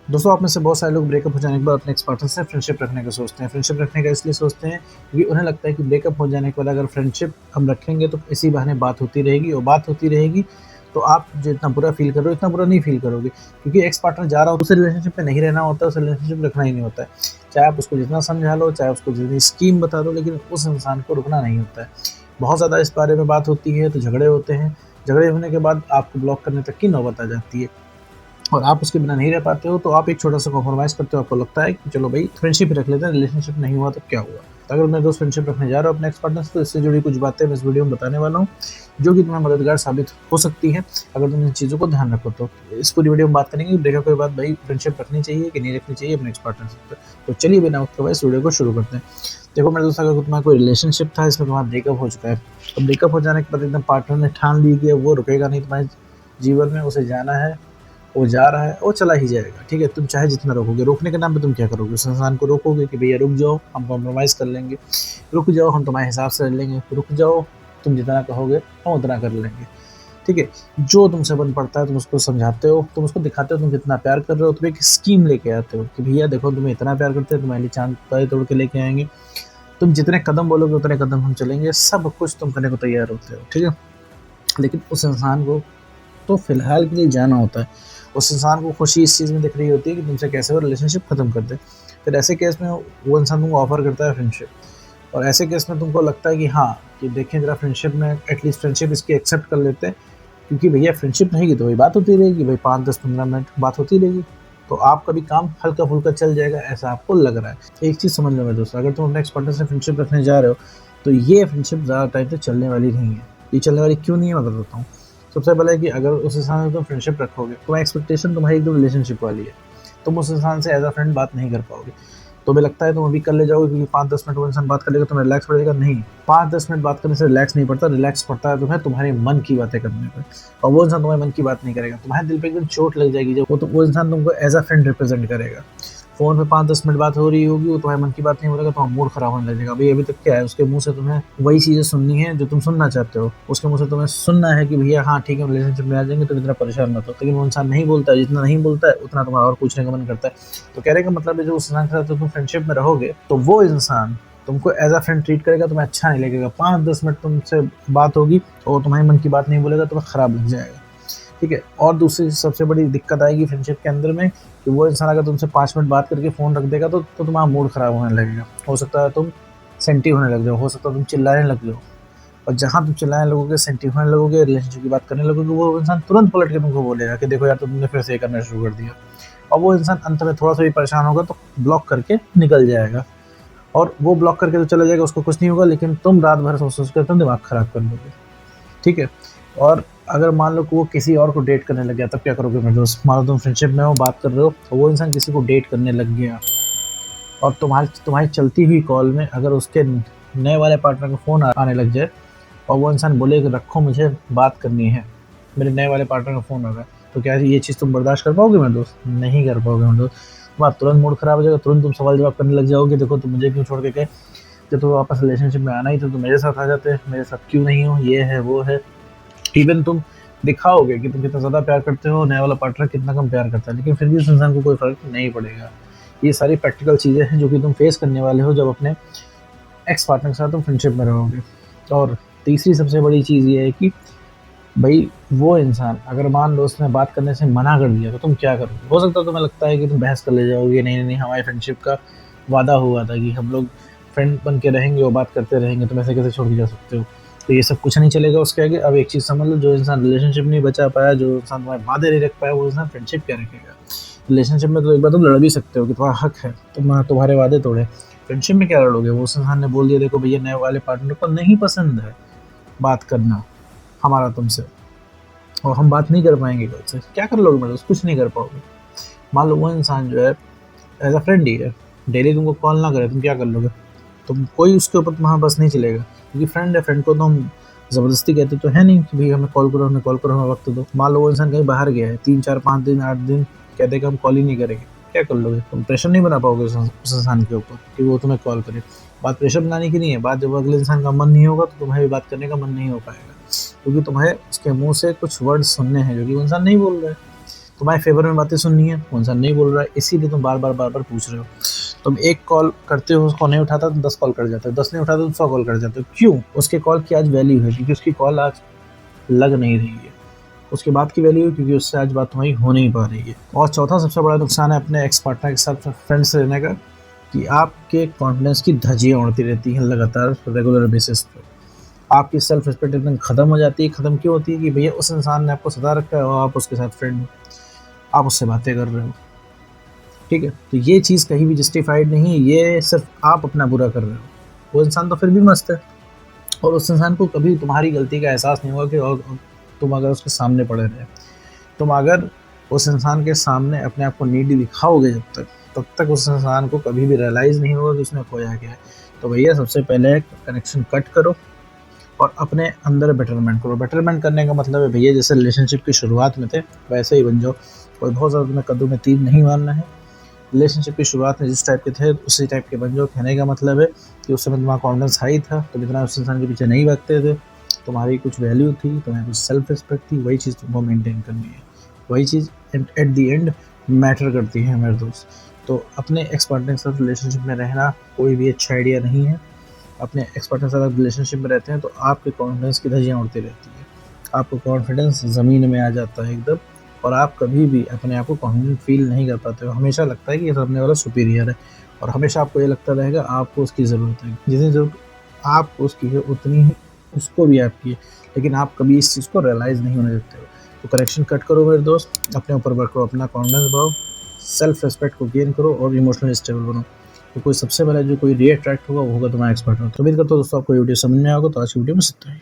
दोस्तों, आप में से बहुत सारे लोग ब्रेकअप हो जाने के बाद अपने एक्स पार्टनर से फ्रेंडशिप रखने का सोचते हैं। फ्रेंडशिप रखने का इसलिए सोचते हैं क्योंकि उन्हें लगता है कि ब्रेकअप हो जाने के बाद अगर फ्रेंडशिप हम रखेंगे तो इसी बहाने बात होती रहेगी, और बात होती रहेगी तो आप जितना बुरा फ़ील कर रहे हो, इतना बुरा नहीं फ़ील करोगे। क्योंकि एक्स पार्टनर जा रहा हो, उसे रिलेशनशिप में नहीं रहना होता है, उसे रिलेशनशिप रखना ही नहीं होता है। चाहे आप उसको जितना समझा लो, चाहे उसको जितनी स्कीम बता दो, लेकिन उस इंसान को रुकना नहीं होता है। बहुत ज़्यादा इस बारे में बात होती है तो झगड़े होते हैं। झगड़े होने के बाद आपको ब्लॉक करने तक की नौबत आ जाती है। और आप उसके बिना नहीं रह पाते हो, तो आप एक छोटा-सा कॉम्प्रोमाइज़ करते हो। आपको लगता है कि चलो भई फ्रेंडशिप ही रख लेते हैं, रिलेशनशिप नहीं हुआ तो क्या हुआ? तो अगर मेरे दोस्त फ्रेंडशिप रखने जा रहे हो अपने एक्स पार्टनर से, तो इससे जुड़ी कुछ बातें मैं इस वीडियो में बताने वाला हूँ, जो कि तुम्हें मददगार साबित हो सकती है, अगर तुम इन चीज़ों को ध्यान रखो तो। इस पूरी वीडियो में बात करेंगे ब्रेकअप के बाद भई फ्रेंडशिप रखनी चाहिए कि नहीं रखनी चाहिए अपने एक्स पार्टनर से। तो चलिए बिना वक़्त गवाए इस वीडियो को शुरू करते हैं। देखो मेरे दोस्त, अगर तुम्हारा कोई रिलेशनशिप था, इसमें तुम्हारा ब्रेकअप हो चुका है। तो ब्रेकअप हो जाने के बाद एकदम पार्टनर ने ठान ली कि वो रुकेगा नहीं तुम्हारे जीवन में, उसे जाना है, वो जा रहा है, वो चला ही जाएगा, ठीक है? तुम चाहे जितना रोकोगे, रोकने के नाम पे तुम क्या करोगे? उस इंसान को रोकोगे कि भैया रुक जाओ, हम कॉम्प्रोमाइज़ कर लेंगे, रुक जाओ, हम तुम्हारे हिसाब से रह लेंगे, रुक जाओ, तुम जितना कहोगे हम उतना कर लेंगे, ठीक है? जो तुमसे बन पड़ता है तुम उसको समझाते हो, तुम उसको दिखाते हो तुम कितना प्यार कर रहे हो, तुम एक स्कीम लेके आते हो कि भैया देखो तुम्हें इतना प्यार करते हैं, तुम्हारे लिए चाँद तारे तोड़ के लेके आएँगे, तुम जितने कदम बोलोगे उतने कदम हम चलेंगे, सब कुछ तुम करने को तैयार होते हो, ठीक है? लेकिन उस इंसान को तो फ़िलहाल के लिए जाना होता है। उस इंसान को खुशी इस चीज़ में दिख रही होती है कि तुमसे कैसे वो रिलेशनशिप ख़त्म कर दे। फिर ऐसे केस में वो इंसान तुमको ऑफ़र करता है फ्रेंडशिप, और ऐसे केस में तुमको लगता है कि हाँ, कि देखें ज़रा फ्रेंडशिप में एटलीस्ट फ्रेंडशिप इसकी एक्सेप्ट कर लेते हैं, क्योंकि भैया फ्रेंडशिप रहेगी तो वही बात होती रहेगी, भई 5, 10, 15 मिनट बात होती रहेगी। तो आपका भी काम हल्का-फुल्का चल जाएगा, ऐसा आपको लग रहा है। एक चीज़ समझ लो मेरे दोस्त, अगर तुम अपने एक्स पार्टनर से फ्रेंडशिप रखने जा रहे हो, तो ये फ्रेंडशिप ज़्यादा टाइम तक चलने वाली नहीं है। ये चलने वाली क्यों नहीं है, मैं बताता हूँ। सबसे पहले है कि अगर उस इंसान से तुम फ्रेंडशिप रखोगे, तुम्हारी एक्सपेक्टेशन तुम्हारी एकदम रिलेशनशिप वाली है। तुम उस इंसान से एज़ अ फ्रेंड बात नहीं कर पाओगे। तुम्हें लगता है तुम अभी कर ले जाओगे क्योंकि 5-10 मिनट वो इंसान बात कर लेगा, तुम्हें रिलैक्स पड़ेगा, नहीं। 5-10 मिनट बात करने से रिलैक्स नहीं पड़ता, रिलैक्स पड़ता है तुम्हें तुम्हारे मन की बातें करने पे। और वो इंसान तुम्हारे मन की बात नहीं करेगा। तुम्हारे दिल पे एकदम चोट लग जाएगी जब वो इंसान तुमको एज़ अ फ्रेंड रिप्रेज़ेंट करेगा। फ़ोन पे 5-10 मिनट बात हो रही होगी, वो तुम्हारे मन की बात नहीं बोलेगा, तुम्हारा मूड ख़राब होने लगेगा। भई अभी तक क्या है, उसके मुँह से तुम्हें वही चीज़ें सुननी है जो तुम सुनना चाहते हो। उसके मुँह से तुम्हें सुनना है कि भैया हाँ, ठीक है, रिलेशनशिप में आ जाएँगे, तुम इतना परेशान मत हो। लेकिन वो इंसान नहीं बोलता है, जितना नहीं बोलता है उतना तुम्हारा और पूछने का मन करता है। तो कहने का मतलब है, जो उस इंसान के साथ तुम फ्रेंडशिप में रहोगे, तो वो इंसान तुमको एज़ अ फ्रेंड ट्रीट करेगा, तुम्हें अच्छा नहीं लगेगा। 5-10 मिनट तुमसे बात होगी और तुम्हारे मन की बात नहीं बोलेगा, तुम्हें खराब लग जाएगा, ठीक है? और दूसरी सबसे बड़ी दिक्कत आएगी फ्रेंडशिप के अंदर में, कि वो इंसान अगर तुमसे 5 मिनट बात करके फ़ोन रख देगा, तो तुम्हारा मूड खराब होने लगेगा। हो सकता है तुम सेंटी होने लग जाओ, हो सकता है तुम चिल्लाने लग जाओ, और जहाँ तुम चिल्लाने लगोगे, सेंटी होने लगोगे, रिलेशनशिप की बात करने लगोगे, वो इंसान तुरंत पलट के तुमको बोलेगा कि देखो यार, तुमने फिर से ये करना शुरू कर दिया। और वो इंसान अंत में थोड़ा-सा भी परेशान होगा तो ब्लॉक करके निकल जाएगा, और वो ब्लॉक करके तो चला जाएगा, उसको कुछ नहीं होगा, लेकिन तुम रात भर सोच-सोच कर तुम दिमाग खराब कर लोगे, ठीक है? और अगर मान लो कि वो किसी और को डेट करने लग गया, तब क्या करोगे मेरे दोस्त? मान लो तुम फ्रेंडशिप में हो, बात कर रहे हो, और वो इंसान किसी को डेट करने लग गया, और तुम्हारी तुम्हारी चलती हुई कॉल में अगर उसके नए वाले पार्टनर का फ़ोन आने लग जाए, और वो इंसान बोले कि रखो, मुझे बात करनी है, मेरे नए वाले पार्टनर का फ़ोन आ रहा है, तो क्या ये चीज़ तुम बर्दाश्त कर पाओगे मेरे दोस्त? नहीं कर पाओगे मेरे दोस्त। तुम्हारा तुरंत मूड खराब हो जाएगा, तुरंत तुम सवाल जवाब करने लग जाओगे, देखो तुम मुझे क्यों छोड़ के गए? जब तुम्हें वापस रिलेशनशिप में आना ही था तो मेरे साथ आ जाते, मेरे साथ क्यों नहीं हो? ये है, वो है। इवन तुम दिखाओगे कि तुम कितना ज़्यादा प्यार करते हो, नया वाला पार्टनर कितना कम प्यार करता है, लेकिन फिर भी उस इंसान को कोई फ़र्क नहीं पड़ेगा। ये सारी प्रैक्टिकल चीज़ें हैं जो कि तुम फेस करने वाले हो जब अपने एक्स पार्टनर के साथ तुम फ्रेंडशिप में रहोगे। और तीसरी सबसे बड़ी चीज़ ये है कि भई वो इंसान अगर मान लो उसने बात करने से मना कर दिया, तो तुम क्या करोगे? हो सकता है तुम्हें लगता है कि तुम बहस कर ले जाओगे, नहीं, नहीं, नहीं, हमारी फ्रेंडशिप का वादा हुआ था कि हम लोग फ्रेंड बन के रहेंगे और बात करते रहेंगे, तुम ऐसे कैसे छोड़ के जा सकते हो? तो ये सब कुछ नहीं चलेगा उसके आगे। अब एक चीज़ समझ लो, जो इंसान रिलेशनशिप नहीं बचा पाया, जो इंसान तुम्हारे वादे नहीं रख पाया, वो इंसान फ्रेंडशिप क्या रखेगा? रिलेशनशिप में तो एक बार तुम लड़ भी सकते हो कि तुम्हारा हक है, तुम्हारे वादे तोड़े। फ्रेंडशिप में क्या लड़ोगे? वो उस इंसान ने बोल दिया, देखो भैया, नए वाले पार्टनर को नहीं पसंद है बात करना हमारा तुमसे, और हम बात नहीं कर पाएँगे कल से। क्या कर लोगे मेरे दोस्त? कुछ नहीं कर पाओगे। मान लो वो इंसान जो है एज़ अ फ्रेंड ही है, डेली तुमको कॉल ना करे, तुम क्या कर लोगे? तुम कोई उसके ऊपर तुम्हारा बस नहीं चलेगा, क्योंकि फ्रेंड है, फ्रेंड को तो हम ज़बरदस्ती कहते तो है नहीं कि भई हमें कॉल करो, हमें कॉल करो, हमें वक़्त दो। मान लो वो इंसान कहीं बाहर गया है, 3, 4, 5 दिन, 8 दिन कह देगा हम कॉल ही नहीं करेंगे, क्या कर लोगे? तुम प्रेशर नहीं बना पाओगे उस इंसान के ऊपर कि वो तुम्हें कॉल करे। बात प्रेशर बनाने की नहीं है, बात जब अगले इंसान का मन नहीं होगा तो तुम्हें भी बात करने का मन नहीं हो पाएगा, क्योंकि तुम्हें उसके मुँह से कुछ वर्ड सुनने हैं जो कि वो इंसान नहीं बोल रहा है। तुम्हारे फेवर में बातें सुननी है, वो इंसान नहीं बोल रहा है, इसीलिए तुम बार-बार पूछ रहे हो। तुम 1 कॉल करते हो, उसको नहीं उठाता, तुम 10 कॉल कर जाते हो, 10 नहीं उठाते, तुम 100 कॉल कर जाते हो। क्यों? उसके कॉल की आज वैल्यू है, क्योंकि उसकी कॉल आज लग नहीं रही है। उसके बाद की वैल्यू है क्योंकि उससे आज बात तुम्हारी हो नहीं पा रही है। और चौथा सबसे बड़ा नुकसान है अपने एक्स पार्टनर के साथ फ्रेंड्स रहने का, कि आपके कॉन्फिडेंस की धज्जियाँ उड़ती रहती हैं लगातार रेगुलर बेसिस पे। आपकी सेल्फ रिस्पेक्ट एकदम खत्म हो जाती है। खत्म क्यों होती है? कि भैया उस इंसान ने आपको सता रखा है और आप उसके साथ फ्रेंड हो, आप उससे बातें कर रहे हो, ठीक है? तो ये चीज़ कहीं भी जस्टिफाइड नहीं है, ये सिर्फ आप अपना बुरा कर रहे हो। वो इंसान तो फिर भी मस्त है, और उस इंसान को कभी तुम्हारी गलती का एहसास नहीं होगा कि और तुम अगर उसके सामने पड़े रहे। तुम अगर उस इंसान के सामने अपने आप को नीडी दिखाओगे जब तक, तब तक उस इंसान को कभी भी रियलाइज़ नहीं होगा कि उसने खोया क्या है। तो भैया सबसे पहले कनेक्शन कट करो और अपने अंदर बेटरमेंट करो। बेटरमेंट करने का मतलब है भैया, जैसे रिलेशनशिप की शुरुआत में थे वैसे ही बन जाओ। कोई बहुत ज़्यादा तुम्हें कद्दू में तीर नहीं मारना है। रिलेशनशिप की शुरुआत में जिस टाइप के थे उसी टाइप के बन जाओ। कहने का मतलब है कि उस समय तुम्हारा कॉन्फिडेंस हाई था, तुम इतना उस इंसान के पीछे नहीं भागते थे, तुम्हारी कुछ वैल्यू थी, तुम्हारी कुछ सेल्फ रिस्पेक्ट थी, वही चीज़ तुमको मेंटेन करनी है। वही चीज़ एट द एंड मैटर करती है मेरे दोस्त। तो अपने एक्स पार्टनर के साथ रिलेशनशिप में रहना कोई भी अच्छा आइडिया नहीं है। अपने एक्स पार्टनर के साथ रिलेशनशिप में रहते हैं तो आपके कॉन्फिडेंस की धज्जियाँ उड़ती रहती है। आपको कॉन्फिडेंस ज़मीन में आ जाता है एकदम, और आप कभी भी अपने आप को कॉन्फिडेंट फील नहीं कर पाते हो। हमेशा लगता है कि ये सामने वाला सुपीरियर है, और हमेशा आपको ये लगता रहेगा आपको उसकी ज़रूरत है। जितनी ज़रूरत आपको उसकी है उतनी ही उसको भी आपकी है, लेकिन आप कभी इस चीज़ को रियलाइज़ नहीं होने देते हो। तो कनेक्शन कट करो मेरे दोस्त, अपने ऊपर वर्क करो, अपना कॉन्फिडेंस बढ़ाओ, सेल्फ रिस्पेक्ट को गेन करो और इमोशनली स्टेबल बनो। तो कोई सबसे पहले जो कोई रीअट्रैक्ट होगा वो होगा तुम्हारा एक्स पार्टनर। तो उम्मीद करता हूँ दोस्तों आपको वीडियो समझ में आएगा। तो आज की वीडियो में इतना ही।